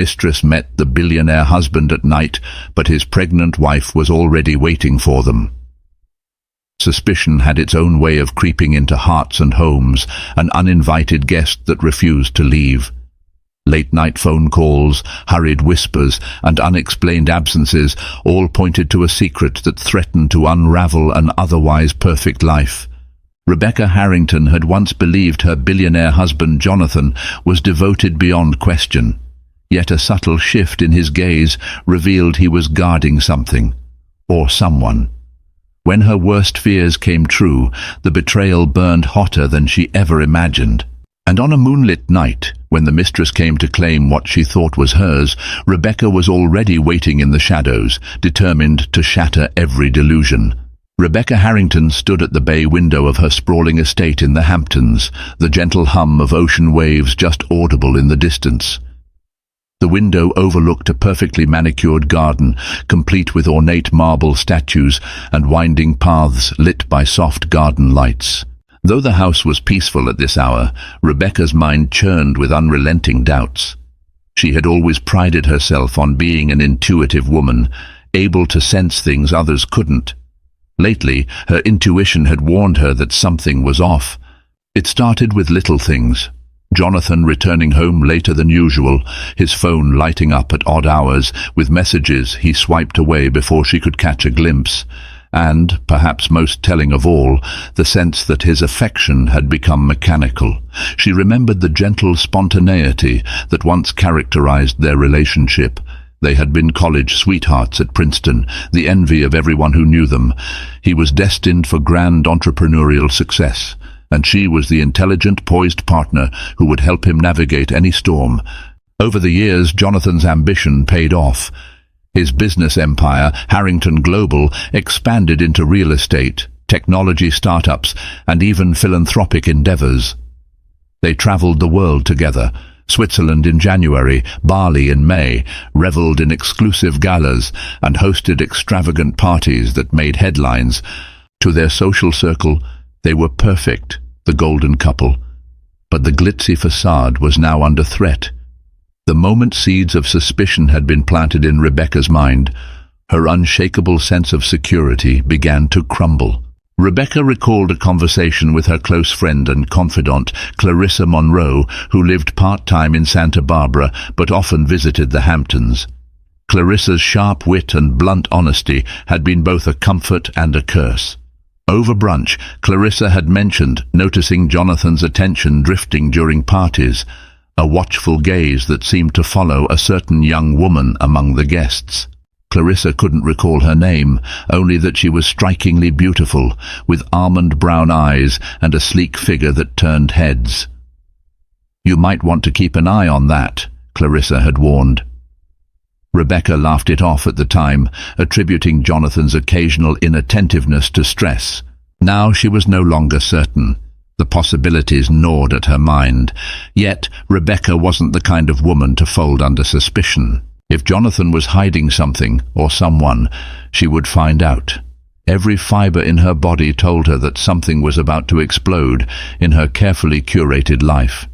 Mistress met the billionaire husband at night, but his pregnant wife was already waiting for them. Suspicion had its own way of creeping into hearts and homes, an uninvited guest that refused to leave. Late-night phone calls, hurried whispers, and unexplained absences all pointed to a secret that threatened to unravel an otherwise perfect life. Rebecca Harrington had once believed her billionaire husband Jonathan was devoted beyond question, yet a subtle shift in his gaze revealed he was guarding something, or someone. When her worst fears came true, the betrayal burned hotter than she ever imagined. And on a moonlit night, when the mistress came to claim what she thought was hers, Rebecca was already waiting in the shadows, determined to shatter every delusion. Rebecca Harrington stood at the bay window of her sprawling estate in the Hamptons, the gentle hum of ocean waves just audible in the distance. The window overlooked a perfectly manicured garden, complete with ornate marble statues and winding paths lit by soft garden lights. Though the house was peaceful at this hour, Rebecca's mind churned with unrelenting doubts. She had always prided herself on being an intuitive woman, able to sense things others couldn't. Lately, her intuition had warned her that something was off. It started with little things. Jonathan returning home later than usual, his phone lighting up at odd hours with messages he swiped away before she could catch a glimpse. And, perhaps most telling of all, the sense that his affection had become mechanical. She remembered the gentle spontaneity that once characterized their relationship. They had been college sweethearts at Princeton, the envy of everyone who knew them. He was destined for grand entrepreneurial success, and she was the intelligent, poised partner who would help him navigate any storm. Over the years, Jonathan's ambition paid off. His business empire, Harrington Global, expanded into real estate, technology startups, and even philanthropic endeavors. They traveled the world together, Switzerland in January, Bali in May, reveled in exclusive galas, and hosted extravagant parties that made headlines. To their social circle, they were perfect, the golden couple. But the glitzy facade was now under threat. The moment seeds of suspicion had been planted in Rebecca's mind, her unshakable sense of security began to crumble. Rebecca recalled a conversation with her close friend and confidant, Clarissa Monroe, who lived part-time in Santa Barbara but often visited the Hamptons. Clarissa's sharp wit and blunt honesty had been both a comfort and a curse. Over brunch, Clarissa had mentioned noticing Jonathan's attention drifting during parties, a watchful gaze that seemed to follow a certain young woman among the guests. Clarissa couldn't recall her name, only that she was strikingly beautiful, with almond brown eyes and a sleek figure that turned heads. "You might want to keep an eye on that," Clarissa had warned. Rebecca laughed it off at the time, attributing Jonathan's occasional inattentiveness to stress. Now she was no longer certain. The possibilities gnawed at her mind. Yet Rebecca wasn't the kind of woman to fold under suspicion. If Jonathan was hiding something, or someone, she would find out. Every fiber in her body told her that something was about to explode in her carefully curated life.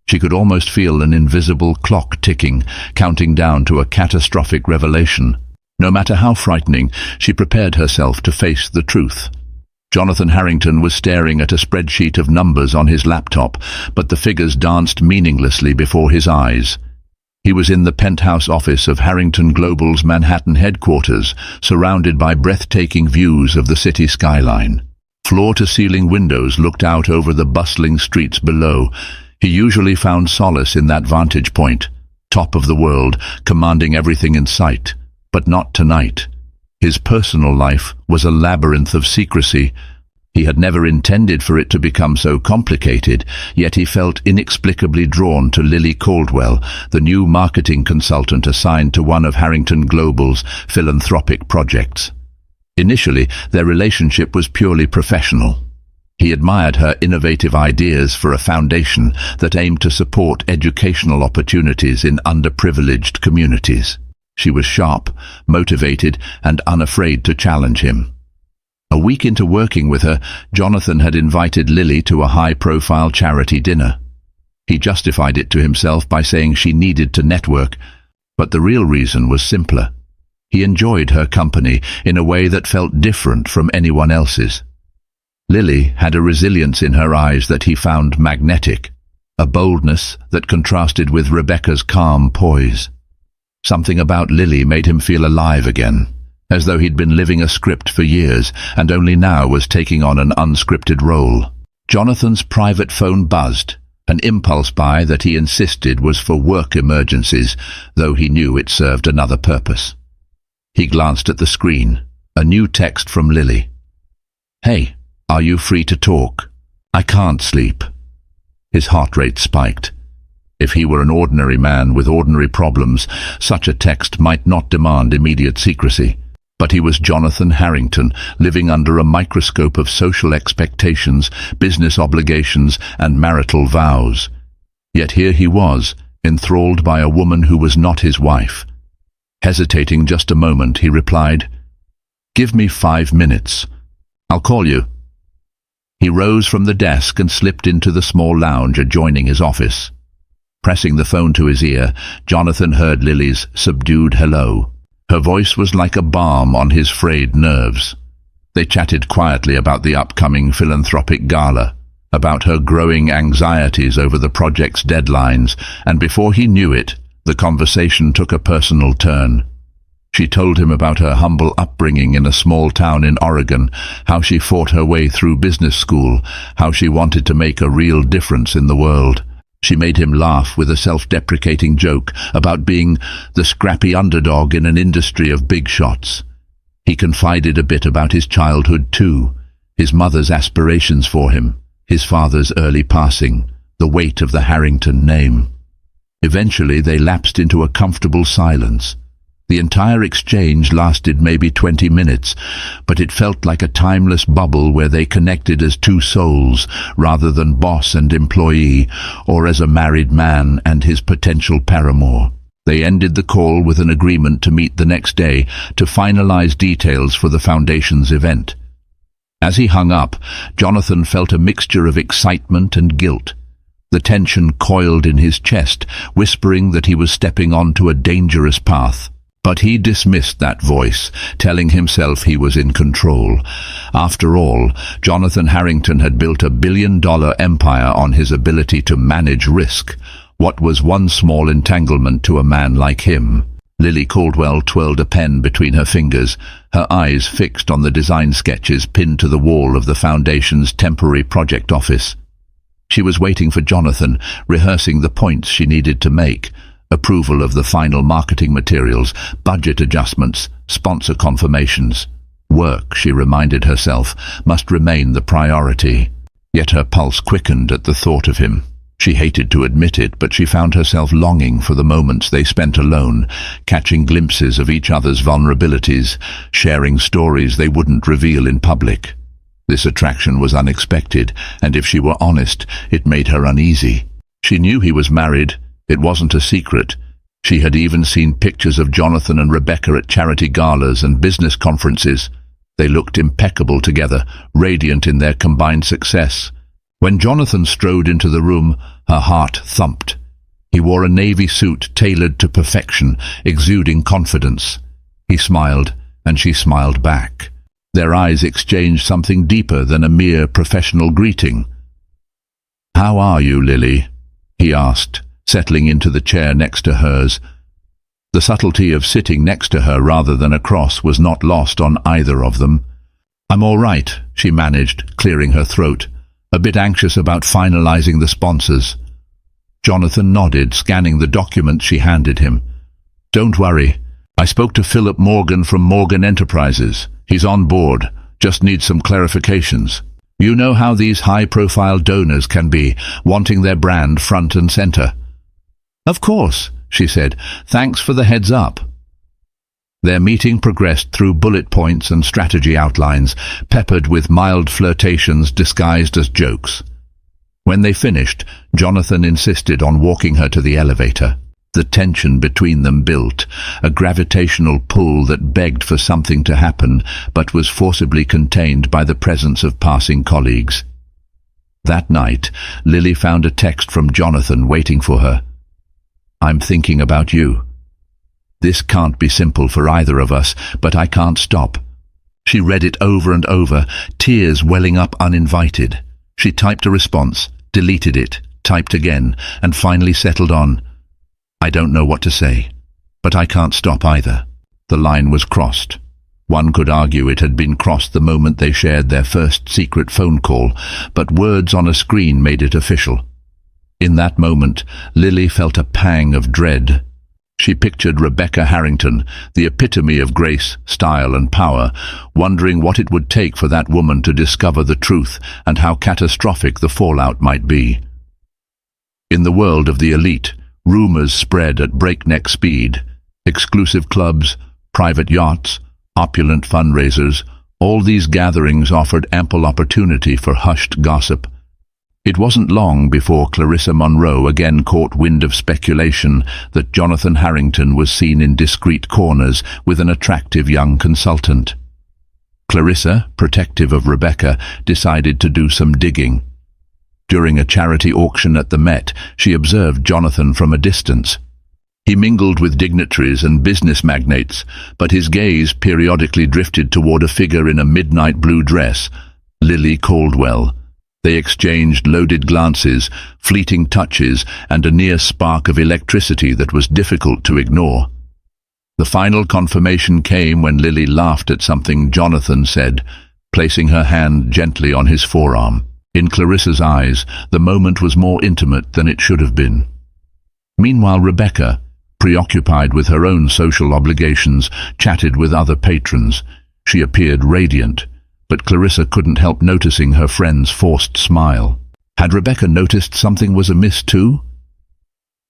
She could almost feel an invisible clock ticking, counting down to a catastrophic revelation. No matter how frightening, she prepared herself to face the truth. Jonathan Harrington was staring at a spreadsheet of numbers on his laptop, but the figures danced meaninglessly before his eyes. He was in the penthouse office of Harrington Global's Manhattan headquarters, surrounded by breathtaking views of the city skyline. Floor-to-ceiling windows looked out over the bustling streets below. He usually found solace in that vantage point, top of the world, commanding everything in sight. But not tonight. His personal life was a labyrinth of secrecy. He had never intended for it to become so complicated, yet he felt inexplicably drawn to Lily Caldwell, the new marketing consultant assigned to one of Harrington Global's philanthropic projects. Initially, their relationship was purely professional. He admired her innovative ideas for a foundation that aimed to support educational opportunities in underprivileged communities. She was sharp, motivated, and unafraid to challenge him. A week into working with her, Jonathan had invited Lily to a high-profile charity dinner. He justified it to himself by saying she needed to network, But the real reason was simpler. He enjoyed her company in a way that felt different from anyone else's. Lily had a resilience in her eyes that he found magnetic, a boldness that contrasted with Rebecca's calm poise. Something about Lily made him feel alive again, as though he'd been living a script for years and only now was taking on an unscripted role. Jonathan's private phone buzzed, an impulse buy that he insisted was for work emergencies, though he knew it served another purpose. He glanced at the screen, a new text from Lily. "Hey, are you free to talk? I can't sleep." His heart rate spiked. If he were an ordinary man with ordinary problems, such a text might not demand immediate secrecy. But he was Jonathan Harrington, living under a microscope of social expectations, business obligations, and marital vows. Yet here he was, enthralled by a woman who was not his wife. Hesitating just a moment, he replied, "Give me 5 minutes. I'll call you." He rose from the desk and slipped into the small lounge adjoining his office. Pressing the phone to his ear, Jonathan heard Lily's subdued hello. Her voice was like a balm on his frayed nerves. They chatted quietly about the upcoming philanthropic gala, about her growing anxieties over the project's deadlines, and before he knew it, the conversation took a personal turn. She told him about her humble upbringing in a small town in Oregon, how she fought her way through business school, how she wanted to make a real difference in the world. She made him laugh with a self-deprecating joke about being the scrappy underdog in an industry of big shots. He confided a bit about his childhood too, his mother's aspirations for him, his father's early passing, the weight of the Harrington name. Eventually they lapsed into a comfortable silence. The entire exchange lasted maybe 20 minutes, but it felt like a timeless bubble where they connected as two souls rather than boss and employee, or as a married man and his potential paramour. They ended the call with an agreement to meet the next day to finalize details for the foundation's event. As he hung up, Jonathan felt a mixture of excitement and guilt. The tension coiled in his chest, whispering that he was stepping onto a dangerous path. But he dismissed that voice, telling himself he was in control. After all, Jonathan Harrington had built a billion-dollar empire on his ability to manage risk. What was one small entanglement to a man like him? Lily Caldwell twirled a pen between her fingers, her eyes fixed on the design sketches pinned to the wall of the Foundation's temporary project office. She was waiting for Jonathan, rehearsing the points she needed to make. Approval of the final marketing materials, budget adjustments, sponsor confirmations. Work, she reminded herself, must remain the priority. Yet her pulse quickened at the thought of him. She hated to admit it, but she found herself longing for the moments they spent alone, catching glimpses of each other's vulnerabilities, sharing stories they wouldn't reveal in public. This attraction was unexpected, and if she were honest, it made her uneasy. She knew he was married. It wasn't a secret. She had even seen pictures of Jonathan and Rebecca at charity galas and business conferences. They looked impeccable together, radiant in their combined success. When Jonathan strode into the room, her heart thumped. He wore a navy suit tailored to perfection, exuding confidence. He smiled, and she smiled back. Their eyes exchanged something deeper than a mere professional greeting. "How are you, Lily?" he asked, settling into the chair next to hers. The subtlety of sitting next to her rather than across was not lost on either of them. "I'm all right," she managed, clearing her throat, a bit anxious about finalizing the sponsors. Jonathan nodded, scanning the documents she handed him. "Don't worry. I spoke to Philip Morgan from Morgan Enterprises. He's on board. Just needs some clarifications. You know how these high-profile donors can be, wanting their brand front and center." "Of course," she said. "Thanks for the heads up." Their meeting progressed through bullet points and strategy outlines, peppered with mild flirtations disguised as jokes. When they finished, Jonathan insisted on walking her to the elevator. The tension between them built, a gravitational pull that begged for something to happen, but was forcibly contained by the presence of passing colleagues. That night, Lily found a text from Jonathan waiting for her. "I'm thinking about you." This can't be simple for either of us, but I can't stop. She read it over and over, tears welling up uninvited. She typed a response, deleted it, typed again, and finally settled on, I don't know what to say, but I can't stop either. The line was crossed. One could argue it had been crossed the moment they shared their first secret phone call, but words on a screen made it official. In that moment, Lily felt a pang of dread. She pictured Rebecca Harrington, the epitome of grace, style and power, wondering what it would take for that woman to discover the truth and how catastrophic the fallout might be. In the world of the elite, rumors spread at breakneck speed. Exclusive clubs, private yachts, opulent fundraisers, all these gatherings offered ample opportunity for hushed gossip. It wasn't long before Clarissa Monroe again caught wind of speculation that Jonathan Harrington was seen in discreet corners with an attractive young consultant. Clarissa, protective of Rebecca, decided to do some digging. During a charity auction at the Met, she observed Jonathan from a distance. He mingled with dignitaries and business magnates, but his gaze periodically drifted toward a figure in a midnight blue dress, Lily Caldwell. They exchanged loaded glances, fleeting touches, and a near spark of electricity that was difficult to ignore. The final confirmation came when Lily laughed at something Jonathan said, placing her hand gently on his forearm. In Clarissa's eyes, the moment was more intimate than it should have been. Meanwhile, Rebecca, preoccupied with her own social obligations, chatted with other patrons. She appeared radiant, but Clarissa couldn't help noticing her friend's forced smile. Had Rebecca noticed something was amiss too?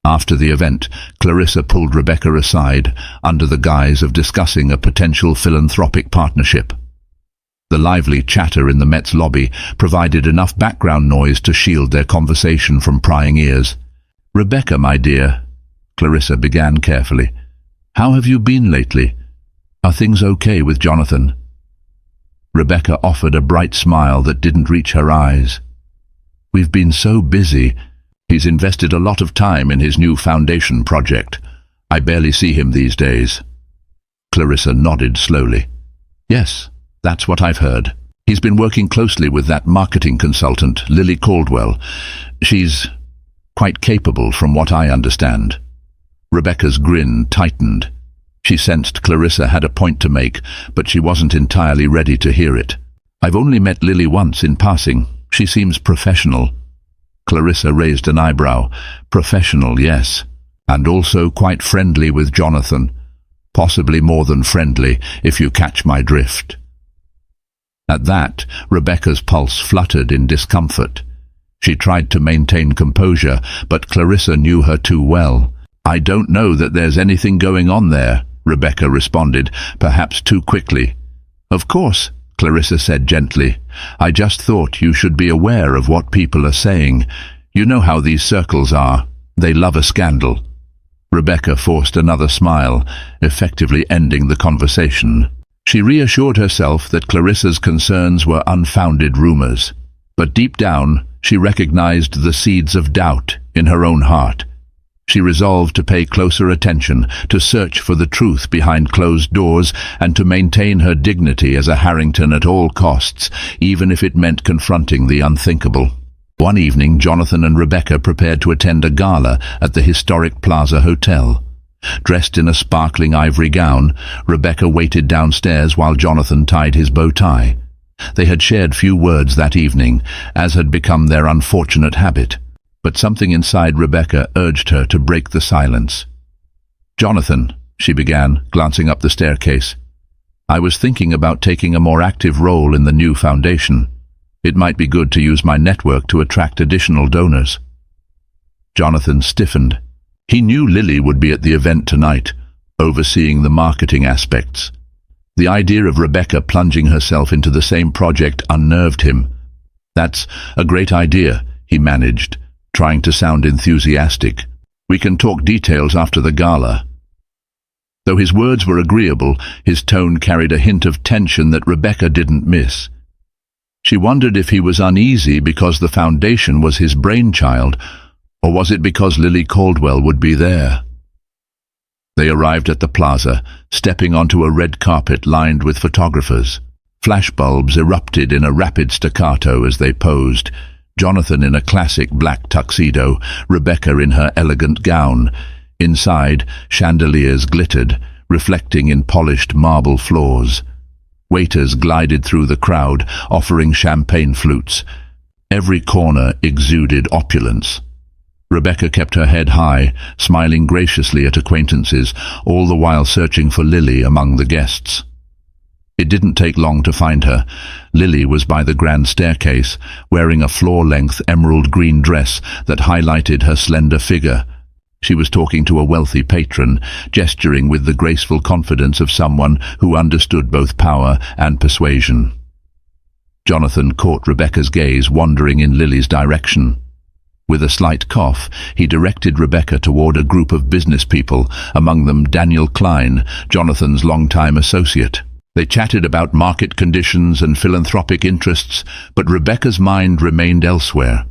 After the event, Clarissa pulled Rebecca aside under the guise of discussing a potential philanthropic partnership. The lively chatter in the Met's lobby provided enough background noise to shield their conversation from prying ears. "Rebecca, my dear," Clarissa began carefully, "how have you been lately? Are things okay with Jonathan?" Rebecca offered a bright smile that didn't reach her eyes. "We've been so busy. He's invested a lot of time in his new foundation project. I barely see him these days." Clarissa nodded slowly. "Yes, that's what I've heard. He's been working closely with that marketing consultant, Lily Caldwell. She's quite capable from what I understand." Rebecca's grin tightened. She sensed Clarissa had a point to make, but she wasn't entirely ready to hear it. "I've only met Lily once in passing. She seems professional." Clarissa raised an eyebrow. "Professional, yes. And also quite friendly with Jonathan. Possibly more than friendly, if you catch my drift." At that, Rebecca's pulse fluttered in discomfort. She tried to maintain composure, but Clarissa knew her too well. "I don't know that there's anything going on there," Rebecca responded, perhaps too quickly. "Of course," Clarissa said gently. "I just thought you should be aware of what people are saying. You know how these circles are. They love a scandal." Rebecca forced another smile, effectively ending the conversation. She reassured herself that Clarissa's concerns were unfounded rumors, but deep down she recognized the seeds of doubt in her own heart. She resolved to pay closer attention, to search for the truth behind closed doors, and to maintain her dignity as a Harrington at all costs, even if it meant confronting the unthinkable. One evening, Jonathan and Rebecca prepared to attend a gala at the historic Plaza Hotel. Dressed in a sparkling ivory gown, Rebecca waited downstairs while Jonathan tied his bow tie. They had shared few words that evening, as had become their unfortunate habit. But something inside Rebecca urged her to break the silence. "Jonathan," she began, glancing up the staircase, "I was thinking about taking a more active role in the new foundation. It might be good to use my network to attract additional donors." Jonathan stiffened. He knew Lily would be at the event tonight, overseeing the marketing aspects. The idea of Rebecca plunging herself into the same project unnerved him. "That's a great idea," he managed, trying to sound enthusiastic. "We can talk details after the gala." Though his words were agreeable, his tone carried a hint of tension that Rebecca didn't miss. She wondered if he was uneasy because the foundation was his brainchild, or was it because Lily Caldwell would be there? They arrived at the plaza, stepping onto a red carpet lined with photographers. Flashbulbs erupted in a rapid staccato as they posed, Jonathan in a classic black tuxedo, Rebecca in her elegant gown. Inside, chandeliers glittered, reflecting in polished marble floors. Waiters glided through the crowd, offering champagne flutes. Every corner exuded opulence. Rebecca kept her head high, smiling graciously at acquaintances, all the while searching for Lily among the guests. It didn't take long to find her. Lily was by the grand staircase, wearing a floor-length emerald green dress that highlighted her slender figure. She was talking to a wealthy patron, gesturing with the graceful confidence of someone who understood both power and persuasion. Jonathan caught Rebecca's gaze wandering in Lily's direction. With a slight cough, he directed Rebecca toward a group of business people, among them Daniel Klein, Jonathan's longtime associate. They chatted about market conditions and philanthropic interests, but Rebecca's mind remained elsewhere.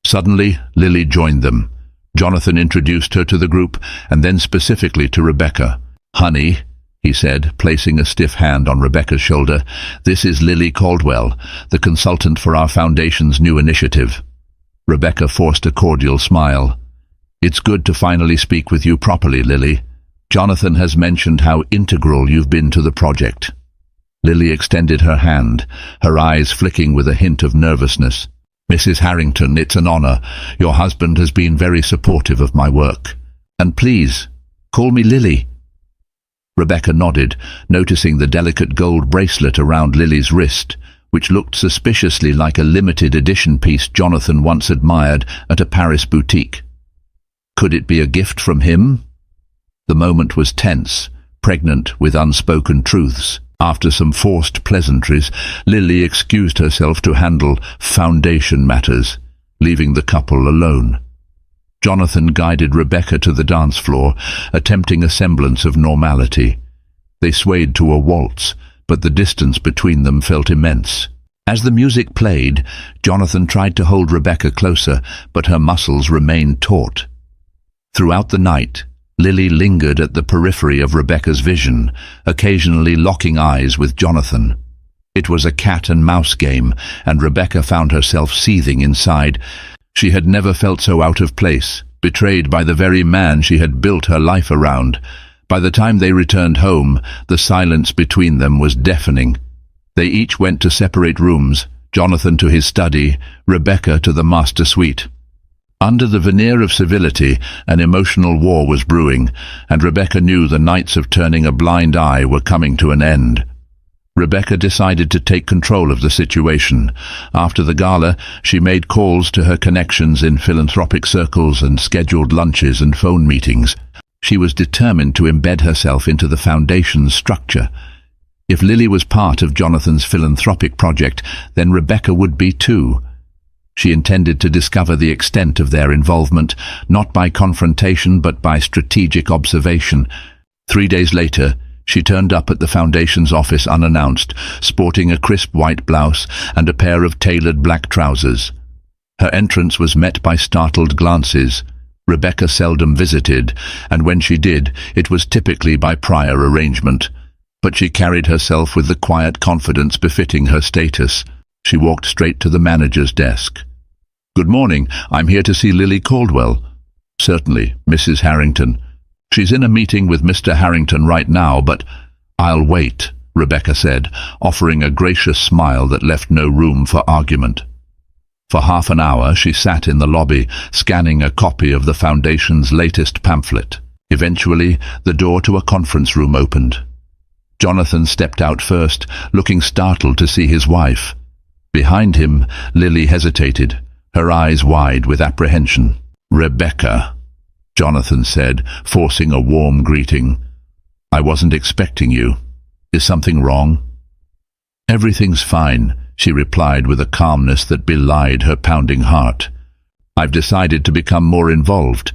Suddenly, Lily joined them. Jonathan introduced her to the group, and then specifically to Rebecca. "Honey," he said, placing a stiff hand on Rebecca's shoulder, "this is Lily Caldwell, the consultant for our foundation's new initiative." Rebecca forced a cordial smile. "It's good to finally speak with you properly, Lily. Jonathan has mentioned how integral you've been to the project." Lily extended her hand, her eyes flicking with a hint of nervousness. "Mrs. Harrington, it's an honor. Your husband has been very supportive of my work. And please, call me Lily." Rebecca nodded, noticing the delicate gold bracelet around Lily's wrist, which looked suspiciously like a limited edition piece Jonathan once admired at a Paris boutique. Could it be a gift from him? The moment was tense, pregnant with unspoken truths. After some forced pleasantries, Lily excused herself to handle foundation matters, leaving the couple alone. Jonathan guided Rebecca to the dance floor, attempting a semblance of normality. They swayed to a waltz, but the distance between them felt immense. As the music played, Jonathan tried to hold Rebecca closer, but her muscles remained taut. Throughout the night, Lily lingered at the periphery of Rebecca's vision, occasionally locking eyes with Jonathan. It was a cat-and-mouse game, and Rebecca found herself seething inside. She had never felt so out of place, betrayed by the very man she had built her life around. By the time they returned home, the silence between them was deafening. They each went to separate rooms, Jonathan to his study, Rebecca to the master suite. Under the veneer of civility, an emotional war was brewing, and Rebecca knew the nights of turning a blind eye were coming to an end. Rebecca decided to take control of the situation. After the gala, she made calls to her connections in philanthropic circles and scheduled lunches and phone meetings. She was determined to embed herself into the foundation's structure. If Lily was part of Jonathan's philanthropic project, then Rebecca would be too. She intended to discover the extent of their involvement, not by confrontation but by strategic observation. 3 days later, she turned up at the foundation's office unannounced, sporting a crisp white blouse and a pair of tailored black trousers. Her entrance was met by startled glances. Rebecca seldom visited, and when she did, it was typically by prior arrangement. But she carried herself with the quiet confidence befitting her status. She walked straight to the manager's desk. "Good morning. I'm here to see Lily Caldwell." "Certainly, Mrs. Harrington. She's in a meeting with Mr. Harrington right now, but—" "I'll wait," Rebecca said, offering a gracious smile that left no room for argument. For half an hour she sat in the lobby, scanning a copy of the Foundation's latest pamphlet. Eventually, the door to a conference room opened. Jonathan stepped out first, looking startled to see his wife. Behind him, Lily hesitated, her eyes wide with apprehension. "Rebecca," Jonathan said, forcing a warm greeting. "I wasn't expecting you. Is something wrong?" "Everything's fine," she replied with a calmness that belied her pounding heart. "I've decided to become more involved.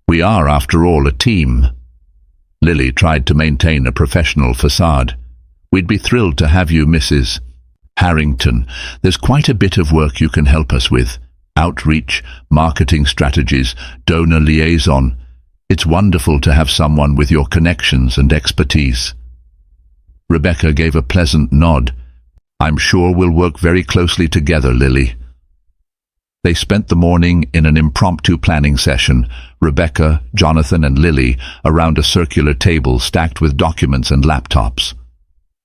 We are, after all, a team." Lily tried to maintain a professional facade. "We'd be thrilled to have you, Mrs. Harrington. There's quite a bit of work you can help us with. Outreach, marketing strategies, donor liaison. It's wonderful to have someone with your connections and expertise. Rebecca gave a pleasant nod. I'm sure we'll work very closely together, Lily. They spent the morning in an impromptu planning session, Rebecca, Jonathan and Lily, around a circular table stacked with documents and laptops.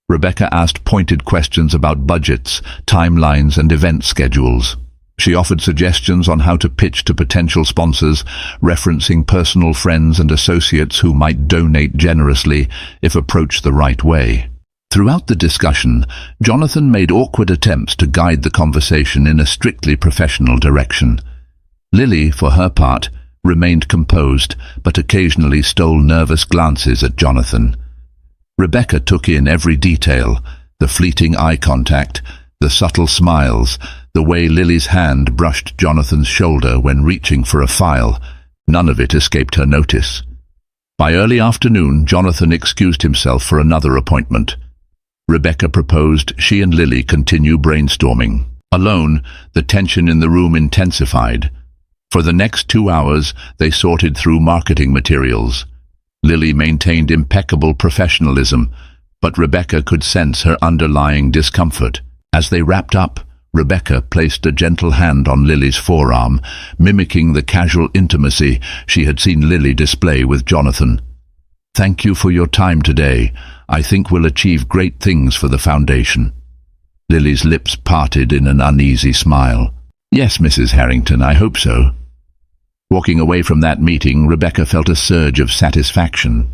Rebecca asked pointed questions about budgets, timelines and event schedules. She offered suggestions on how to pitch to potential sponsors, referencing personal friends and associates who might donate generously if approached the right way. Throughout the discussion, Jonathan made awkward attempts to guide the conversation in a strictly professional direction. Lily, for her part, remained composed, but occasionally stole nervous glances at Jonathan. Rebecca took in every detail, the fleeting eye contact, the subtle smiles, the way Lily's hand brushed Jonathan's shoulder when reaching for a file. None of it escaped her notice. By early afternoon, Jonathan excused himself for another appointment. Rebecca proposed she and Lily continue brainstorming. Alone, the tension in the room intensified. For the next 2 hours, they sorted through marketing materials. Lily maintained impeccable professionalism, but Rebecca could sense her underlying discomfort. As they wrapped up, Rebecca placed a gentle hand on Lily's forearm, mimicking the casual intimacy she had seen Lily display with Jonathan. Thank you for your time today. I think we'll achieve great things for the foundation. Lily's lips parted in an uneasy smile. Yes, Mrs. Harrington, I hope so. Walking away from that meeting, Rebecca felt a surge of satisfaction.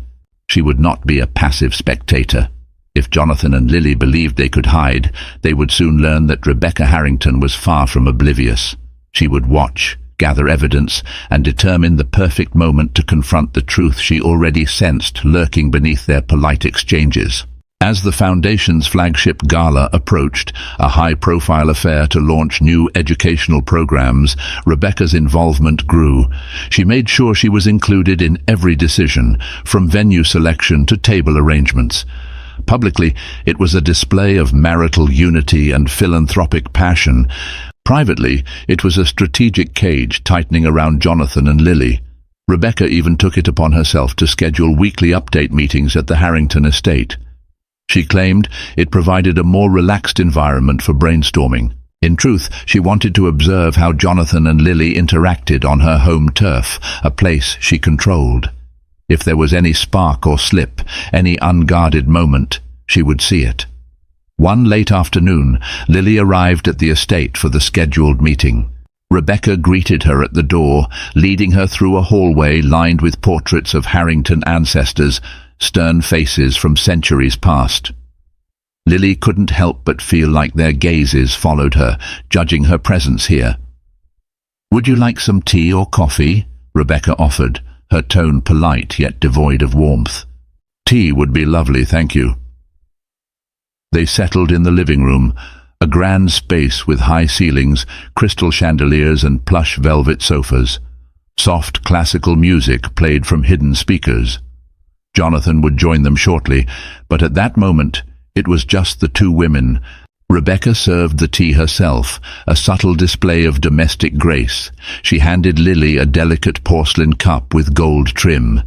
She would not be a passive spectator. If Jonathan and Lily believed they could hide, they would soon learn that Rebecca Harrington was far from oblivious. She would watch, gather evidence, and determine the perfect moment to confront the truth she already sensed lurking beneath their polite exchanges. As the Foundation's flagship gala approached, a high-profile affair to launch new educational programs, Rebecca's involvement grew. She made sure she was included in every decision, from venue selection to table arrangements. Publicly, it was a display of marital unity and philanthropic passion. Privately, it was a strategic cage tightening around Jonathan and Lily. Rebecca even took it upon herself to schedule weekly update meetings at the Harrington estate. She claimed it provided a more relaxed environment for brainstorming. In truth, she wanted to observe how Jonathan and Lily interacted on her home turf, a place she controlled. If there was any spark or slip, any unguarded moment, she would see it. One late afternoon, Lily arrived at the estate for the scheduled meeting. Rebecca greeted her at the door, leading her through a hallway lined with portraits of Harrington ancestors, stern faces from centuries past. Lily couldn't help but feel like their gazes followed her, judging her presence here. "Would you like some tea or coffee?" Rebecca offered, her tone polite yet devoid of warmth. "Tea would be lovely, thank you." They settled in the living room, a grand space with high ceilings, crystal chandeliers and plush velvet sofas. Soft classical music played from hidden speakers. Jonathan would join them shortly, but at that moment it was just the two women. Rebecca served the tea herself, a subtle display of domestic grace. She handed Lily a delicate porcelain cup with gold trim.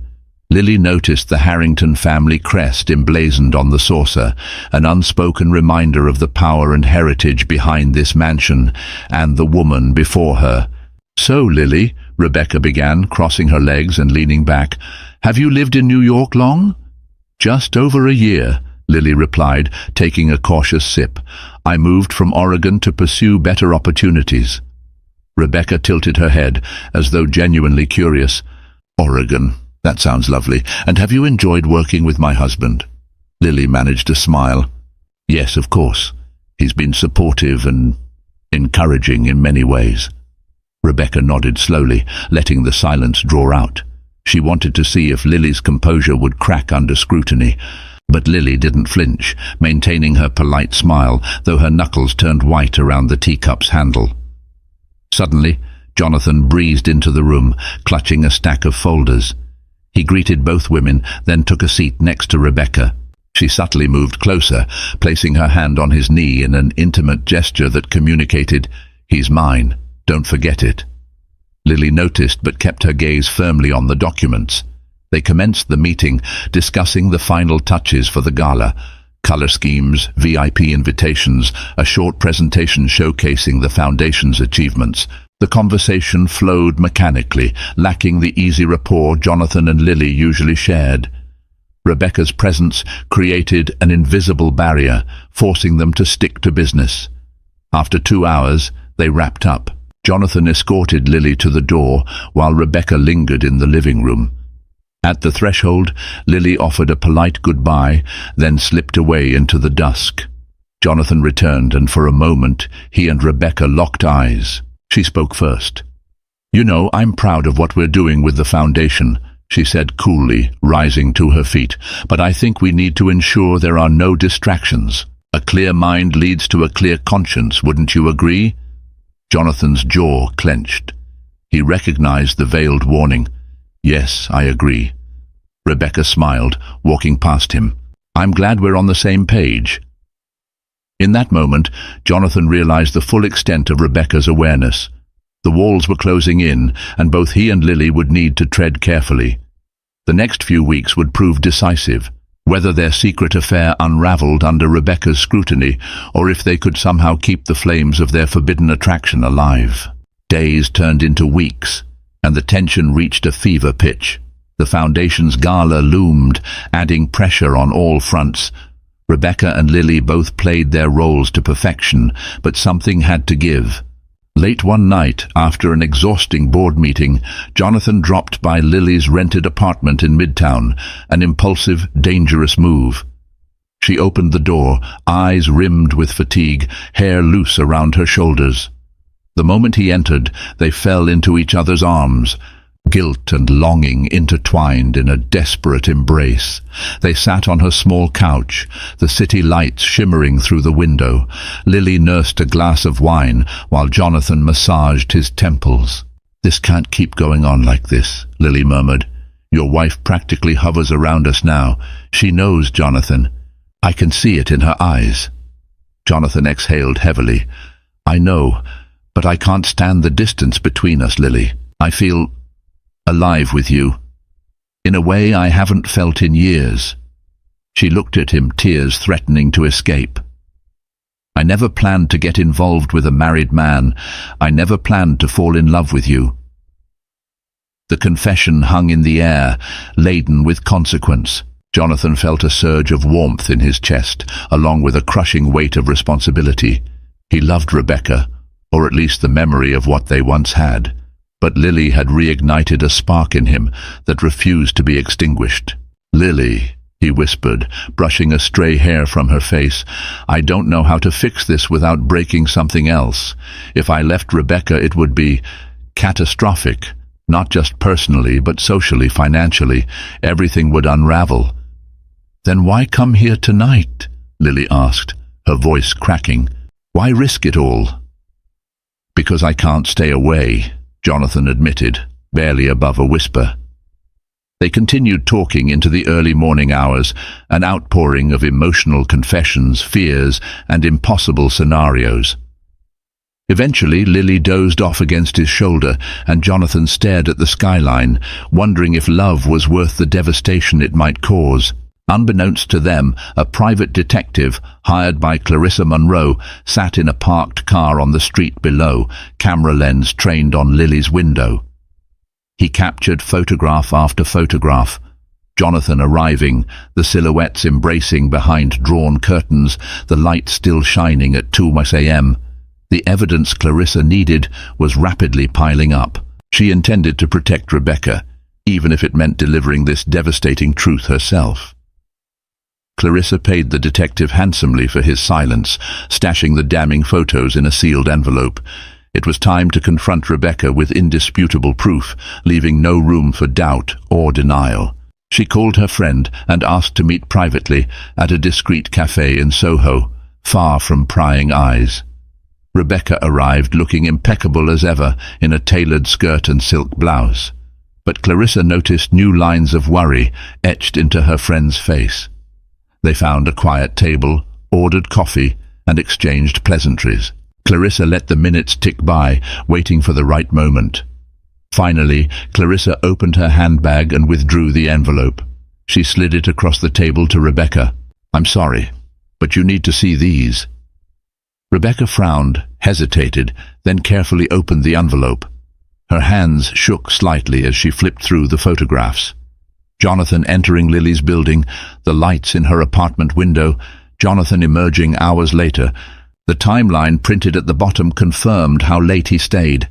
Lily noticed the Harrington family crest emblazoned on the saucer, an unspoken reminder of the power and heritage behind this mansion, and the woman before her. "So, Lily," Rebecca began, crossing her legs and leaning back, "have you lived in New York long?" "Just over a year," Lily replied, taking a cautious sip. "I moved from Oregon to pursue better opportunities." Rebecca tilted her head, as though genuinely curious. "Oregon, that sounds lovely. And have you enjoyed working with my husband?" Lily managed a smile. "Yes, of course. He's been supportive and encouraging in many ways." Rebecca nodded slowly, letting the silence draw out. She wanted to see if Lily's composure would crack under scrutiny. But Lily didn't flinch, maintaining her polite smile, though her knuckles turned white around the teacup's handle. Suddenly, Jonathan breezed into the room, clutching a stack of folders. He greeted both women, then took a seat next to Rebecca. She subtly moved closer, placing her hand on his knee in an intimate gesture that communicated, "He's mine, don't forget it." Lily noticed but kept her gaze firmly on the documents. They commenced the meeting, discussing the final touches for the gala. Color schemes, VIP invitations, a short presentation showcasing the foundation's achievements. The conversation flowed mechanically, lacking the easy rapport Jonathan and Lily usually shared. Rebecca's presence created an invisible barrier, forcing them to stick to business. After 2 hours, they wrapped up. Jonathan escorted Lily to the door, while Rebecca lingered in the living room. At the threshold, Lily offered a polite goodbye, then slipped away into the dusk. Jonathan returned, and for a moment, he and Rebecca locked eyes. She spoke first. "You know, I'm proud of what we're doing with the foundation," she said coolly, rising to her feet. "But I think we need to ensure there are no distractions. A clear mind leads to a clear conscience, wouldn't you agree?" Jonathan's jaw clenched. He recognized the veiled warning. "Yes, I agree." Rebecca smiled, walking past him. "I'm glad we're on the same page." In that moment, Jonathan realized the full extent of Rebecca's awareness. The walls were closing in, and both he and Lily would need to tread carefully. The next few weeks would prove decisive, whether their secret affair unraveled under Rebecca's scrutiny, or if they could somehow keep the flames of their forbidden attraction alive. Days turned into weeks, and the tension reached a fever pitch. The foundation's gala loomed, adding pressure on all fronts. Rebecca and Lily both played their roles to perfection, but something had to give. Late one night, after an exhausting board meeting, Jonathan dropped by Lily's rented apartment in Midtown, an impulsive, dangerous move. She opened the door, eyes rimmed with fatigue, hair loose around her shoulders. The moment he entered, they fell into each other's arms. Guilt and longing intertwined in a desperate embrace. They sat on her small couch, the city lights shimmering through the window. Lily nursed a glass of wine, while Jonathan massaged his temples. "This can't keep going on like this," Lily murmured. "Your wife practically hovers around us now. She knows, Jonathan. I can see it in her eyes." Jonathan exhaled heavily. "I know, but I can't stand the distance between us, Lily. I feel alive with you, in a way I haven't felt in years." She looked at him, tears threatening to escape. "I never planned to get involved with a married man. I never planned to fall in love with you." The confession hung in the air, laden with consequence. Jonathan felt a surge of warmth in his chest, along with a crushing weight of responsibility. He loved Rebecca, or at least the memory of what they once had. But Lily had reignited a spark in him that refused to be extinguished. "Lily," he whispered, brushing a stray hair from her face, "I don't know how to fix this without breaking something else. If I left Rebecca, it would be catastrophic, not just personally, but socially, financially. Everything would unravel." "Then why come here tonight?" Lily asked, her voice cracking. "Why risk it all?" "Because I can't stay away," Jonathan admitted, barely above a whisper. They continued talking into the early morning hours, an outpouring of emotional confessions, fears, and impossible scenarios. Eventually, Lily dozed off against his shoulder, and Jonathan stared at the skyline, wondering if love was worth the devastation it might cause. Unbeknownst to them, a private detective, hired by Clarissa Monroe, sat in a parked car on the street below, camera lens trained on Lily's window. He captured photograph after photograph. Jonathan arriving, the silhouettes embracing behind drawn curtains, the light still shining at 2 a.m. The evidence Clarissa needed was rapidly piling up. She intended to protect Rebecca, even if it meant delivering this devastating truth herself. Clarissa paid the detective handsomely for his silence, stashing the damning photos in a sealed envelope. It was time to confront Rebecca with indisputable proof, leaving no room for doubt or denial. She called her friend and asked to meet privately at a discreet cafe in Soho, far from prying eyes. Rebecca arrived looking impeccable as ever in a tailored skirt and silk blouse. But Clarissa noticed new lines of worry etched into her friend's face. They found a quiet table, ordered coffee, and exchanged pleasantries. Clarissa let the minutes tick by, waiting for the right moment. Finally, Clarissa opened her handbag and withdrew the envelope. She slid it across the table to Rebecca. "I'm sorry, but you need to see these." Rebecca frowned, hesitated, then carefully opened the envelope. Her hands shook slightly as she flipped through the photographs. Jonathan entering Lily's building, the lights in her apartment window, Jonathan emerging hours later. The timeline printed at the bottom confirmed how late he stayed.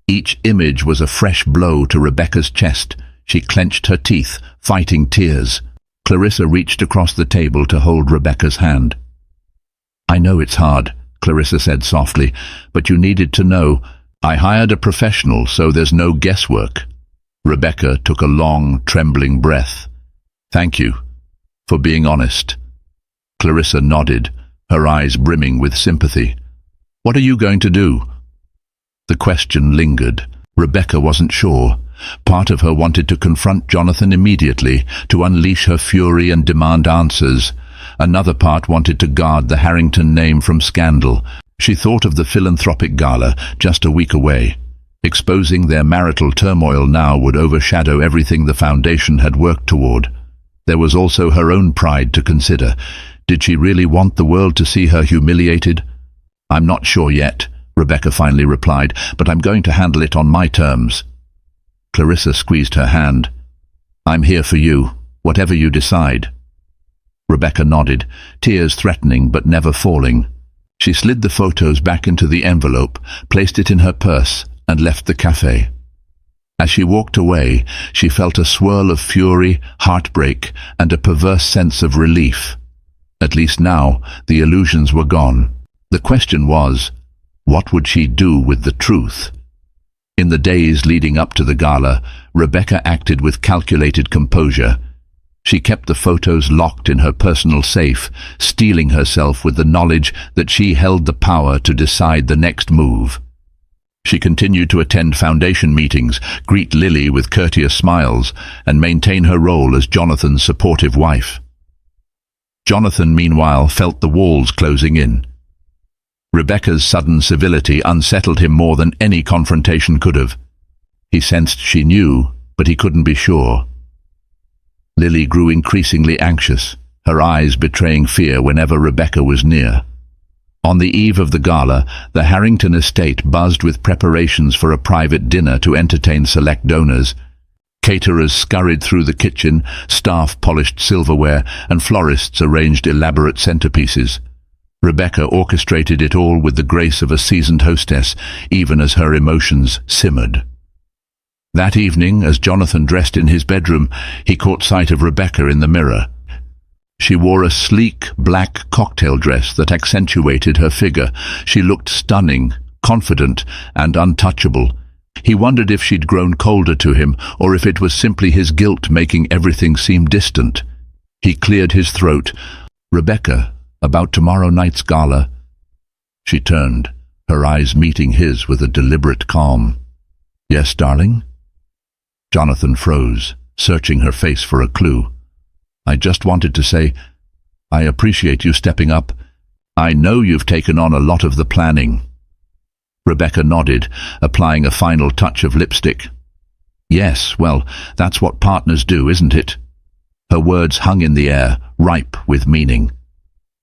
Each image was a fresh blow to Rebecca's chest. She clenched her teeth, fighting tears. Clarissa reached across the table to hold Rebecca's hand. "I know it's hard," Clarissa said softly, "but you needed to know. I hired a professional, so there's no guesswork." Rebecca took a long, trembling breath. "Thank you for being honest." Clarissa nodded, her eyes brimming with sympathy. "What are you going to do?" The question lingered. Rebecca wasn't sure. Part of her wanted to confront Jonathan immediately, to unleash her fury and demand answers. Another part wanted to guard the Harrington name from scandal. She thought of the philanthropic gala just a week away. Exposing their marital turmoil now would overshadow everything the foundation had worked toward. There was also her own pride to consider. Did she really want the world to see her humiliated? "I'm not sure yet," Rebecca finally replied, "but I'm going to handle it on my terms." Clarissa squeezed her hand. "I'm here for you, whatever you decide." Rebecca nodded, tears threatening but never falling. She slid the photos back into the envelope, placed it in her purse, and left the cafe. As she walked away, she felt a swirl of fury, heartbreak, and a perverse sense of relief. At least now, the illusions were gone. The question was, what would she do with the truth? In the days leading up to the gala, Rebecca acted with calculated composure. She kept the photos locked in her personal safe, steeling herself with the knowledge that she held the power to decide the next move. She continued to attend foundation meetings, greet Lily with courteous smiles, and maintain her role as Jonathan's supportive wife. Jonathan, meanwhile, felt the walls closing in. Rebecca's sudden civility unsettled him more than any confrontation could have. He sensed she knew, but he couldn't be sure. Lily grew increasingly anxious, her eyes betraying fear whenever Rebecca was near. On the eve of the gala, the Harrington estate buzzed with preparations for a private dinner to entertain select donors. Caterers scurried through the kitchen, staff polished silverware, and florists arranged elaborate centerpieces. Rebecca orchestrated it all with the grace of a seasoned hostess, even as her emotions simmered. That evening, as Jonathan dressed in his bedroom, he caught sight of Rebecca in the mirror. She wore a sleek, black cocktail dress that accentuated her figure. She looked stunning, confident, and untouchable. He wondered if she'd grown colder to him, or if it was simply his guilt making everything seem distant. He cleared his throat. "Rebecca, about tomorrow night's gala." She turned, her eyes meeting his with a deliberate calm. "Yes, darling?" Jonathan froze, searching her face for a clue. "I just wanted to say, I appreciate you stepping up. I know you've taken on a lot of the planning." Rebecca nodded, applying a final touch of lipstick. "Yes, well, that's what partners do, isn't it?" Her words hung in the air, ripe with meaning.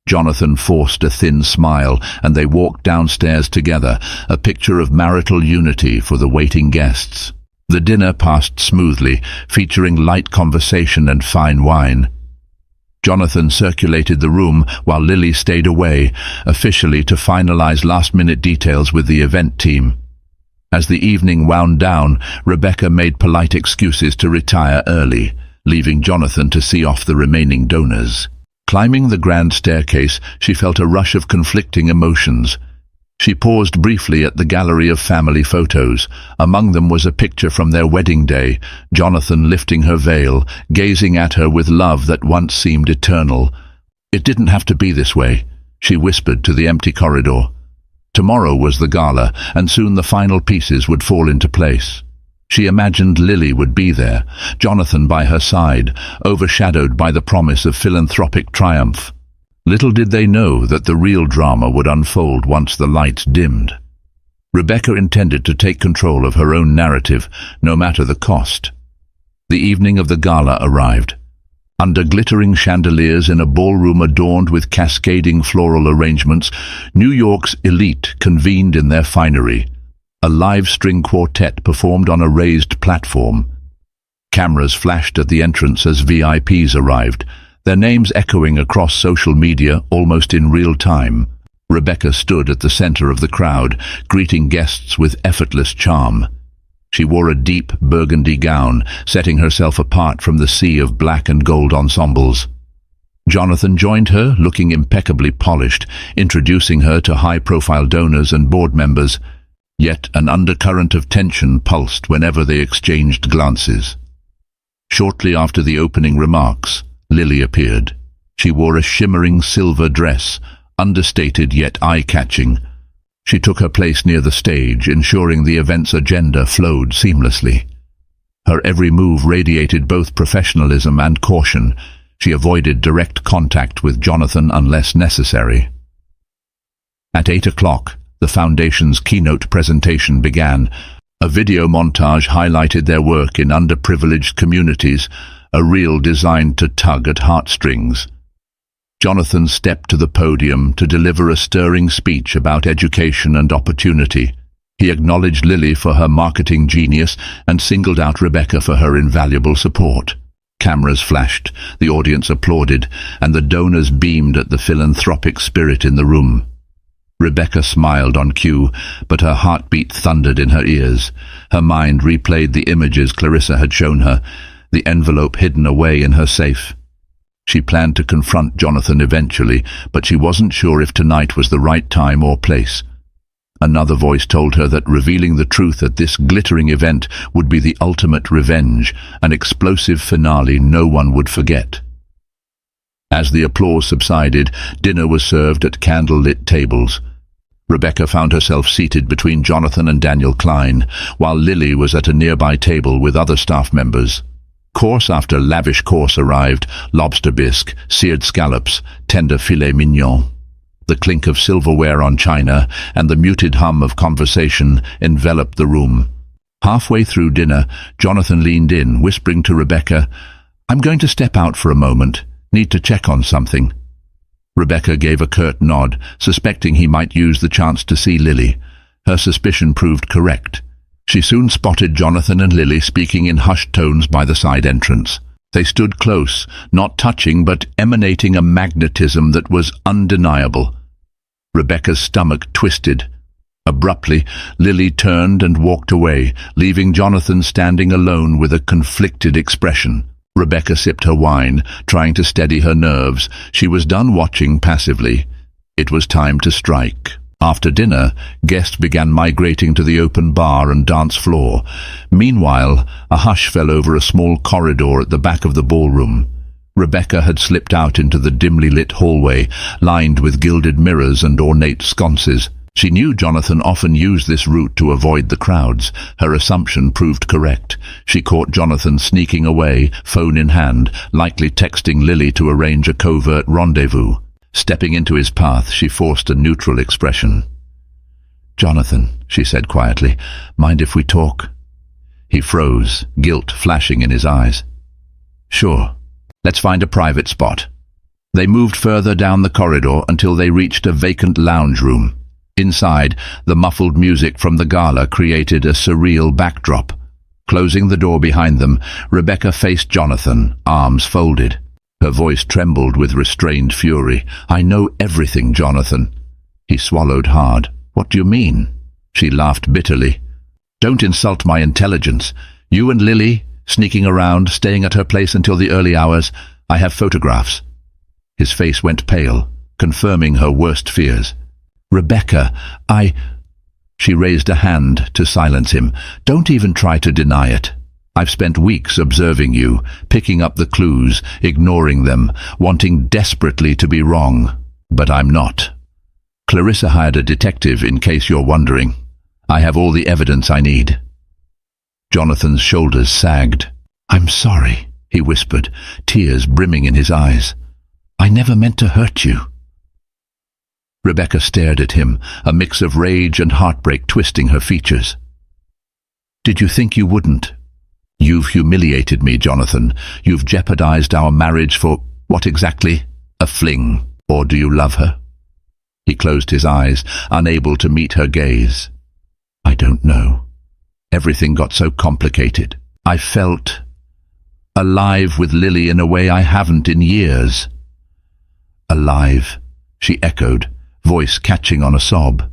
Jonathan forced a thin smile, and they walked downstairs together, a picture of marital unity for the waiting guests. The dinner passed smoothly, featuring light conversation and fine wine. Jonathan circulated the room while Lily stayed away, officially to finalize last-minute details with the event team. As the evening wound down, Rebecca made polite excuses to retire early, leaving Jonathan to see off the remaining donors. Climbing the grand staircase, she felt a rush of conflicting emotions. She paused briefly at the gallery of family photos. Among them was a picture from their wedding day, Jonathan lifting her veil, gazing at her with love that once seemed eternal. "It didn't have to be this way," she whispered to the empty corridor. Tomorrow was the gala, and soon the final pieces would fall into place. She imagined Lily would be there, Jonathan by her side, overshadowed by the promise of philanthropic triumph. Little did they know that the real drama would unfold once the lights dimmed. Rebecca intended to take control of her own narrative, no matter the cost. The evening of the gala arrived. Under glittering chandeliers in a ballroom adorned with cascading floral arrangements, New York's elite convened in their finery. A live string quartet performed on a raised platform. Cameras flashed at the entrance as VIPs arrived, their names echoing across social media almost in real time. Rebecca stood at the center of the crowd, greeting guests with effortless charm. She wore a deep burgundy gown, setting herself apart from the sea of black and gold ensembles. Jonathan joined her, looking impeccably polished, introducing her to high-profile donors and board members. Yet an undercurrent of tension pulsed whenever they exchanged glances. Shortly after the opening remarks, Lily appeared. She wore a shimmering silver dress, understated yet eye-catching. She took her place near the stage, ensuring the event's agenda flowed seamlessly. Her every move radiated both professionalism and caution. She avoided direct contact with Jonathan unless necessary. At 8 o'clock, the Foundation's keynote presentation began. A video montage highlighted their work in underprivileged communities, a reel designed to tug at heartstrings. Jonathan stepped to the podium to deliver a stirring speech about education and opportunity. He acknowledged Lily for her marketing genius and singled out Rebecca for her invaluable support. Cameras flashed, the audience applauded, and the donors beamed at the philanthropic spirit in the room. Rebecca smiled on cue, but her heartbeat thundered in her ears. Her mind replayed the images Clarissa had shown her, the envelope hidden away in her safe. She planned to confront Jonathan eventually, but she wasn't sure if tonight was the right time or place. Another voice told her that revealing the truth at this glittering event would be the ultimate revenge, an explosive finale no one would forget. As the applause subsided, dinner was served at candle-lit tables. Rebecca found herself seated between Jonathan and Daniel Klein, while Lily was at a nearby table with other staff members. Course after lavish course arrived: lobster bisque, seared scallops, tender filet mignon. The clink of silverware on china and the muted hum of conversation enveloped the room. Halfway through dinner, Jonathan leaned in, whispering to Rebecca, "I'm going to step out for a moment. Need to check on something." Rebecca gave a curt nod, suspecting he might use the chance to see Lily. Her suspicion proved correct. She soon spotted Jonathan and Lily speaking in hushed tones by the side entrance. They stood close, not touching but emanating a magnetism that was undeniable. Rebecca's stomach twisted. Abruptly, Lily turned and walked away, leaving Jonathan standing alone with a conflicted expression. Rebecca sipped her wine, trying to steady her nerves. She was done watching passively. It was time to strike. After dinner, guests began migrating to the open bar and dance floor. Meanwhile, a hush fell over a small corridor at the back of the ballroom. Rebecca had slipped out into the dimly lit hallway, lined with gilded mirrors and ornate sconces. She knew Jonathan often used this route to avoid the crowds. Her assumption proved correct. She caught Jonathan sneaking away, phone in hand, likely texting Lily to arrange a covert rendezvous. Stepping into his path, she forced a neutral expression. "Jonathan," she said quietly, "mind if we talk?" He froze, guilt flashing in his eyes. "Sure. Let's find a private spot." They moved further down the corridor until they reached a vacant lounge room. Inside, the muffled music from the gala created a surreal backdrop. Closing the door behind them, Rebecca faced Jonathan, arms folded. Her voice trembled with restrained fury. "I know everything, Jonathan." He swallowed hard. "What do you mean?" She laughed bitterly. "Don't insult my intelligence. You and Lily, sneaking around, staying at her place until the early hours. I have photographs." His face went pale, confirming her worst fears. "Rebecca, She raised a hand to silence him. "Don't even try to deny it. I've spent weeks observing you, picking up the clues, ignoring them, wanting desperately to be wrong. But I'm not. Clarissa hired a detective, in case you're wondering. I have all the evidence I need." Jonathan's shoulders sagged. "I'm sorry," he whispered, tears brimming in his eyes. "I never meant to hurt you." Rebecca stared at him, a mix of rage and heartbreak twisting her features. "Did you think you wouldn't? You've humiliated me, Jonathan. You've jeopardized our marriage for, what exactly? A fling. Or do you love her?" He closed his eyes, unable to meet her gaze. "I don't know. Everything got so complicated. I felt alive with Lily in a way I haven't in years." "Alive," she echoed, voice catching on a sob.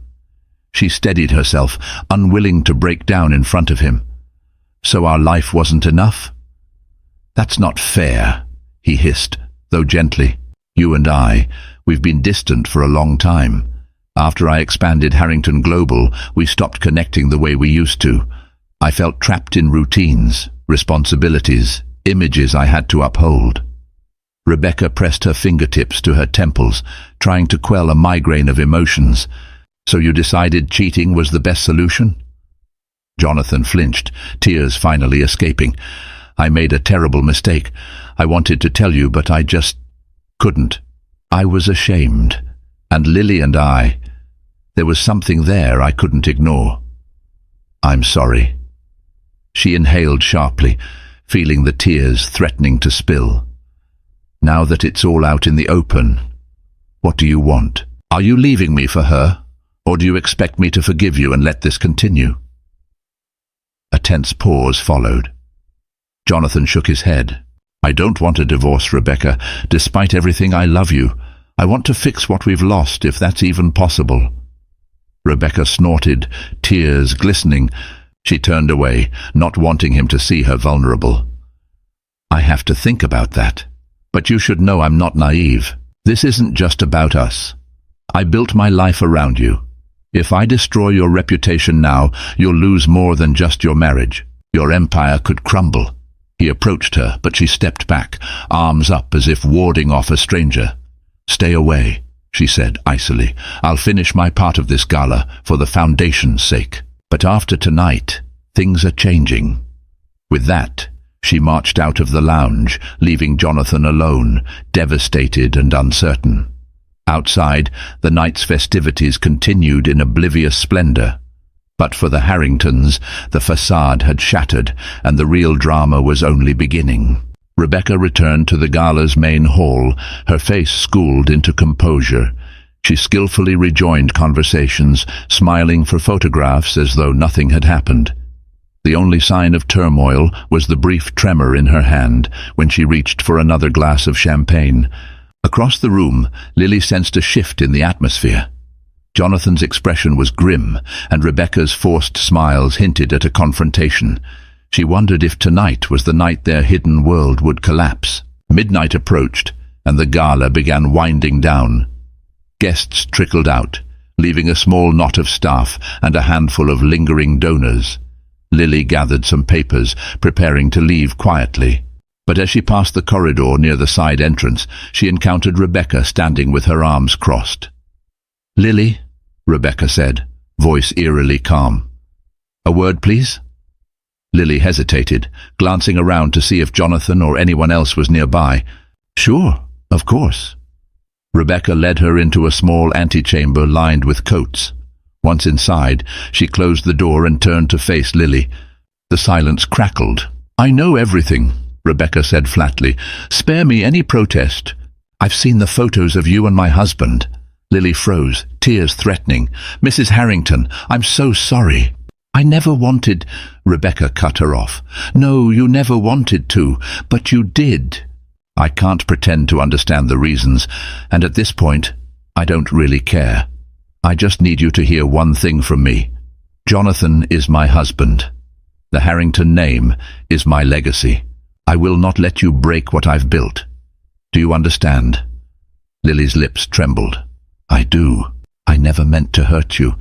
She steadied herself, unwilling to break down in front of him. "So our life wasn't enough?" "That's not fair," he hissed, though gently. "You and we've been distant for a long time. After I expanded Harrington Global, we stopped connecting the way we used to. I felt trapped in routines, responsibilities, images I had to uphold." Rebecca pressed her fingertips to her temples, trying to quell a migraine of emotions. "So you decided cheating was the best solution?" Jonathan flinched, tears finally escaping. "I made a terrible mistake. I wanted to tell you, but I just couldn't. I was ashamed. And Lily and there was something there I couldn't ignore." "I'm sorry." She inhaled sharply, feeling the tears threatening to spill. "Now that it's all out in the open, what do you want? Are you leaving me for her, or do you expect me to forgive you and let this continue?" A tense pause followed. Jonathan shook his head. "I don't want a divorce, Rebecca. Despite everything, I love you. I want to fix what we've lost, if that's even possible." Rebecca snorted, tears glistening. She turned away, not wanting him to see her vulnerable. "I have to think about that. But you should know I'm not naive. This isn't just about us. I built my life around you. If I destroy your reputation now, you'll lose more than just your marriage. Your empire could crumble." He approached her, but she stepped back, arms up as if warding off a stranger. "Stay away," she said icily. "I'll finish my part of this gala for the Foundation's sake. But after tonight, things are changing." With that, she marched out of the lounge, leaving Jonathan alone, devastated and uncertain. Outside, the night's festivities continued in oblivious splendor. But for the Harringtons, the facade had shattered, and the real drama was only beginning. Rebecca returned to the gala's main hall, her face schooled into composure. She skillfully rejoined conversations, smiling for photographs as though nothing had happened. The only sign of turmoil was the brief tremor in her hand when she reached for another glass of champagne. Across the room, Lily sensed a shift in the atmosphere. Jonathan's expression was grim, and Rebecca's forced smiles hinted at a confrontation. She wondered if tonight was the night their hidden world would collapse. Midnight approached, and the gala began winding down. Guests trickled out, leaving a small knot of staff and a handful of lingering donors. Lily gathered some papers, preparing to leave quietly. But as she passed the corridor near the side entrance, she encountered Rebecca standing with her arms crossed. "Lily," Rebecca said, voice eerily calm. "A word, please?" Lily hesitated, glancing around to see if Jonathan or anyone else was nearby. "Sure, of course." Rebecca led her into a small antechamber lined with coats. Once inside, she closed the door and turned to face Lily. The silence crackled. "I know everything," Rebecca said flatly. "Spare me any protest. I've seen the photos of you and my husband." Lily froze, tears threatening. "Mrs. Harrington, I'm so sorry." "I never wanted—" Rebecca cut her off. "No, you never wanted to, but you did." "I can't pretend to understand the reasons, and at this point, I don't really care. I just need you to hear one thing from me. Jonathan is my husband. The Harrington name is my legacy. I will not let you break what I've built. Do you understand?" Lily's lips trembled. "I do. I never meant to hurt you,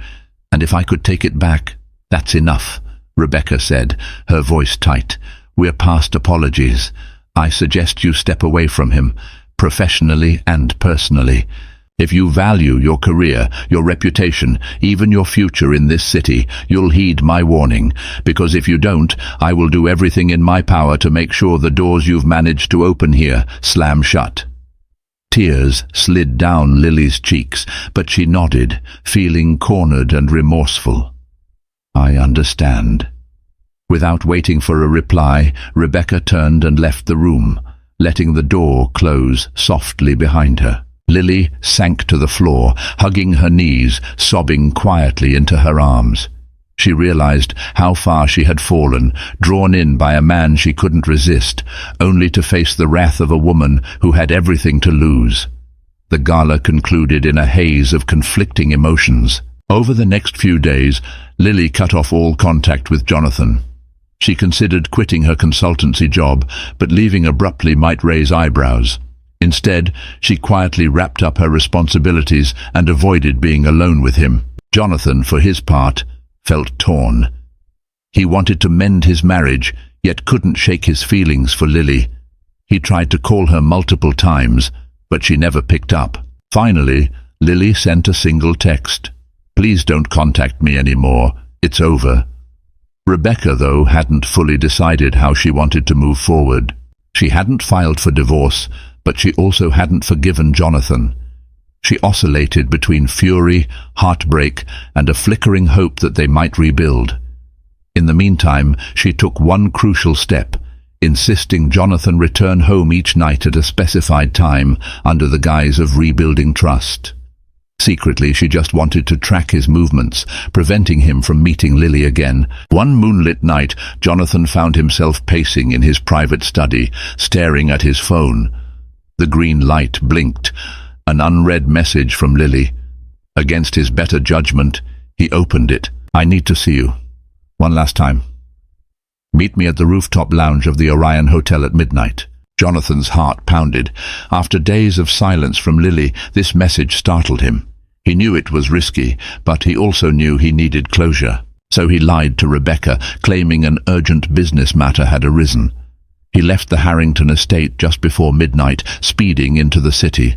and if I could take it back, that's enough," Rebecca said, her voice tight. "We're past apologies. I suggest you step away from him, professionally and personally. If you value your career, your reputation, even your future in this city, you'll heed my warning, because if you don't, I will do everything in my power to make sure the doors you've managed to open here slam shut." Tears slid down Lily's cheeks, but she nodded, feeling cornered and remorseful. "I understand." Without waiting for a reply, Rebecca turned and left the room, letting the door close softly behind her. Lily sank to the floor, hugging her knees, sobbing quietly into her arms. She realized how far she had fallen, drawn in by a man she couldn't resist, only to face the wrath of a woman who had everything to lose. The gala concluded in a haze of conflicting emotions. Over the next few days, Lily cut off all contact with Jonathan. She considered quitting her consultancy job, but leaving abruptly might raise eyebrows. Instead, she quietly wrapped up her responsibilities and avoided being alone with him. Jonathan, for his part, felt torn. He wanted to mend his marriage, yet couldn't shake his feelings for Lily. He tried to call her multiple times, but she never picked up. Finally, Lily sent a single text. "Please don't contact me anymore. It's over." Rebecca, though, hadn't fully decided how she wanted to move forward. She hadn't filed for divorce, but she also hadn't forgiven Jonathan. She oscillated between fury, heartbreak, and a flickering hope that they might rebuild. In the meantime, she took one crucial step, insisting Jonathan return home each night at a specified time under the guise of rebuilding trust. Secretly, she just wanted to track his movements, preventing him from meeting Lily again. One moonlit night, Jonathan found himself pacing in his private study, staring at his phone. The green light blinked, an unread message from Lily. Against his better judgment, he opened it. "I need to see you. One last time. Meet me at the rooftop lounge of the Orion Hotel at midnight." Jonathan's heart pounded. After days of silence from Lily, this message startled him. He knew it was risky, but he also knew he needed closure. So he lied to Rebecca, claiming an urgent business matter had arisen. He left the Harrington estate just before midnight, speeding into the city.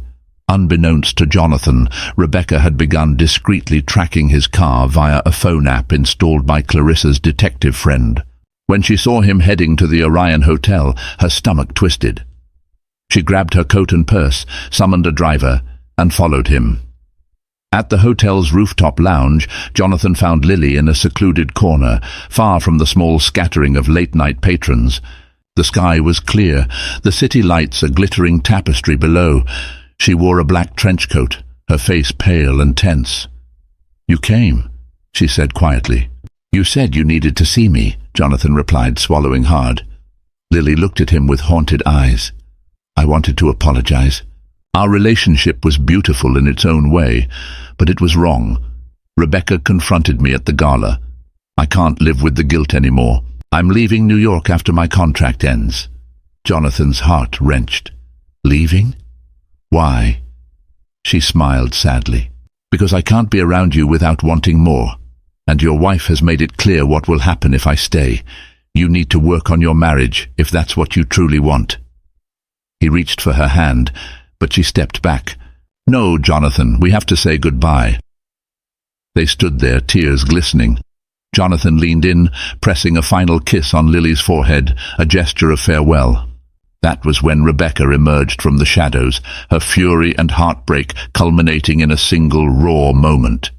Unbeknownst to Jonathan, Rebecca had begun discreetly tracking his car via a phone app installed by Clarissa's detective friend. When she saw him heading to the Orion Hotel, her stomach twisted. She grabbed her coat and purse, summoned a driver, and followed him. At the hotel's rooftop lounge, Jonathan found Lily in a secluded corner, far from the small scattering of late-night patrons. The sky was clear, the city lights a glittering tapestry below. She wore a black trench coat, her face pale and tense. "You came," she said quietly. "You said you needed to see me," Jonathan replied, swallowing hard. Lily looked at him with haunted eyes. "I wanted to apologize. Our relationship was beautiful in its own way, but it was wrong. Rebecca confronted me at the gala. I can't live with the guilt anymore. I'm leaving New York after my contract ends." Jonathan's heart wrenched. "Leaving? Why?" She smiled sadly. "Because I can't be around you without wanting more. And your wife has made it clear what will happen if I stay. You need to work on your marriage, if that's what you truly want." He reached for her hand, but she stepped back. "No, Jonathan, we have to say goodbye." They stood there, tears glistening. Jonathan leaned in, pressing a final kiss on Lily's forehead, a gesture of farewell. That was when Rebecca emerged from the shadows, her fury and heartbreak culminating in a single raw moment.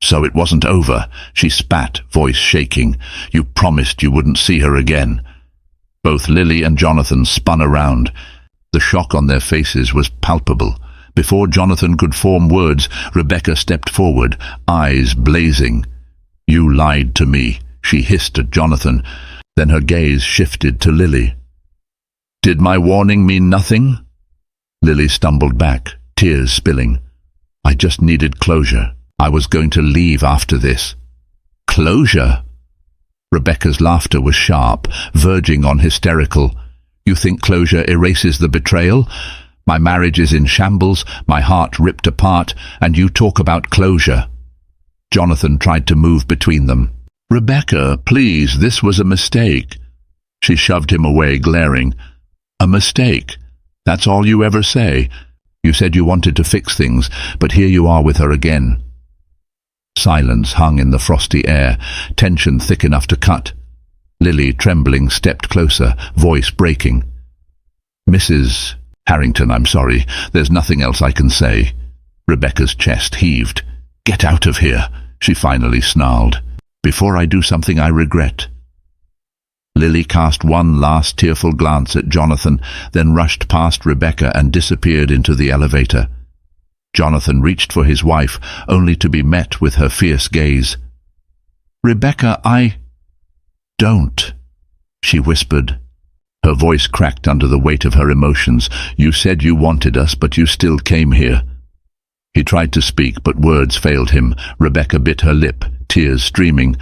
"So it wasn't over," she spat, voice shaking. "You promised you wouldn't see her again." Both Lily and Jonathan spun around. The shock on their faces was palpable. Before Jonathan could form words, Rebecca stepped forward, eyes blazing. "You lied to me," she hissed at Jonathan. Then her gaze shifted to Lily. "Did my warning mean nothing?" Lily stumbled back, tears spilling. "I just needed closure. I was going to leave after this." "Closure?" Rebecca's laughter was sharp, verging on hysterical. "You think closure erases the betrayal? My marriage is in shambles, my heart ripped apart, and you talk about closure." Jonathan tried to move between them. "Rebecca, please, this was a mistake." She shoved him away, glaring. "A mistake? That's all you ever say. You said you wanted to fix things, but here you are with her again." Silence hung in the frosty air, tension thick enough to cut. Lily, trembling, stepped closer, voice breaking. "Mrs. "Harrington, I'm sorry. There's nothing else I can say." Rebecca's chest heaved. "Get out of here," she finally snarled, "before I do something I regret." Lily cast one last tearful glance at Jonathan, then rushed past Rebecca and disappeared into the elevator. Jonathan reached for his wife, only to be met with her fierce gaze. "Rebecca, Don't," she whispered. Her voice cracked under the weight of her emotions. "You said you wanted us, but you still came here." He tried to speak, but words failed him. Rebecca bit her lip, tears streaming.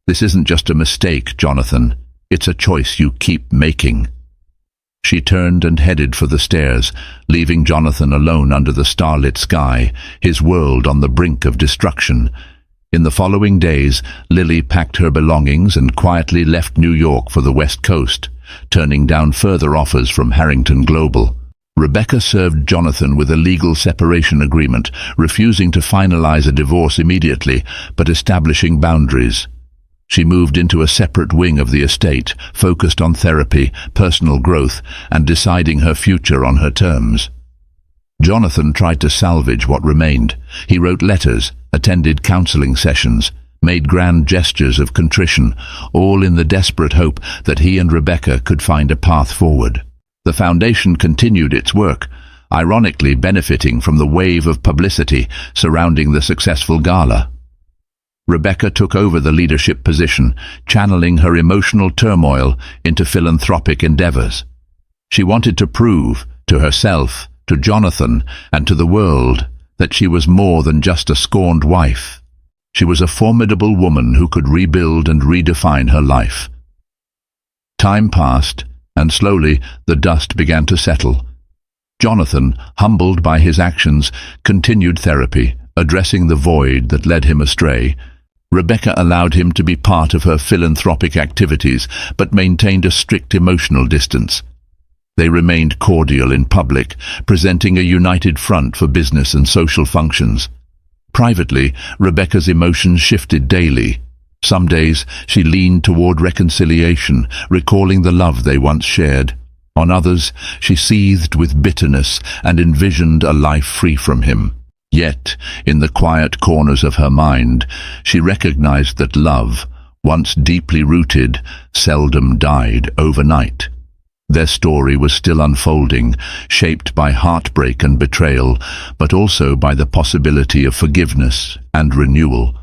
"This isn't just a mistake, Jonathan. It's a choice you keep making." She turned and headed for the stairs, leaving Jonathan alone under the starlit sky, his world on the brink of destruction. In the following days, Lily packed her belongings and quietly left New York for the West Coast, turning down further offers from Harrington Global. Rebecca served Jonathan with a legal separation agreement, refusing to finalize a divorce immediately, but establishing boundaries. She moved into a separate wing of the estate, focused on therapy, personal growth, and deciding her future on her terms. Jonathan tried to salvage what remained. He wrote letters, attended counseling sessions, made grand gestures of contrition, all in the desperate hope that he and Rebecca could find a path forward. The foundation continued its work, ironically benefiting from the wave of publicity surrounding the successful gala. Rebecca took over the leadership position, channeling her emotional turmoil into philanthropic endeavors. She wanted to prove, to herself, to Jonathan, and to the world, that she was more than just a scorned wife. She was a formidable woman who could rebuild and redefine her life. Time passed, and slowly the dust began to settle. Jonathan, humbled by his actions, continued therapy, addressing the void that led him astray. Rebecca allowed him to be part of her philanthropic activities, but maintained a strict emotional distance. They remained cordial in public, presenting a united front for business and social functions. Privately, Rebecca's emotions shifted daily. Some days she leaned toward reconciliation, recalling the love they once shared. On others, she seethed with bitterness and envisioned a life free from him. Yet, in the quiet corners of her mind, she recognized that love, once deeply rooted, seldom died overnight. Their story was still unfolding, shaped by heartbreak and betrayal, but also by the possibility of forgiveness and renewal.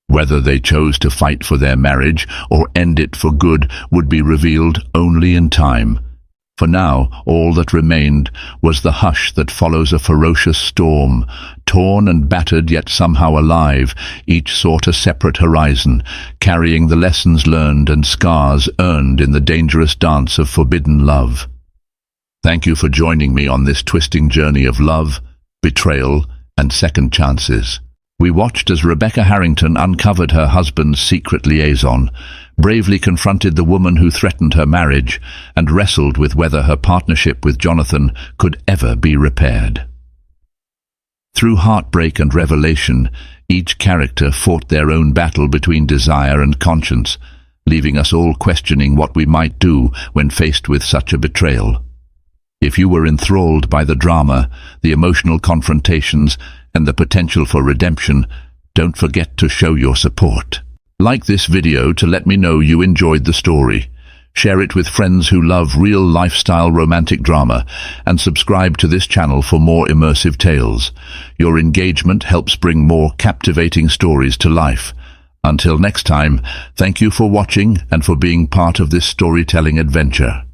Whether they chose to fight for their marriage or end it for good would be revealed only in time. For now, all that remained was the hush that follows a ferocious storm. Torn and battered, yet somehow alive, each sought a separate horizon, carrying the lessons learned and scars earned in the dangerous dance of forbidden love. Thank you for joining me on this twisting journey of love, betrayal, and second chances. We watched as Rebecca Harrington uncovered her husband's secret liaison, bravely confronted the woman who threatened her marriage, and wrestled with whether her partnership with Jonathan could ever be repaired. Through heartbreak and revelation, each character fought their own battle between desire and conscience, leaving us all questioning what we might do when faced with such a betrayal. If you were enthralled by the drama, the emotional confrontations, and the potential for redemption, don't forget to show your support. Like this video to let me know you enjoyed the story. Share it with friends who love real lifestyle romantic drama, and subscribe to this channel for more immersive tales. Your engagement helps bring more captivating stories to life. Until next time, thank you for watching and for being part of this storytelling adventure.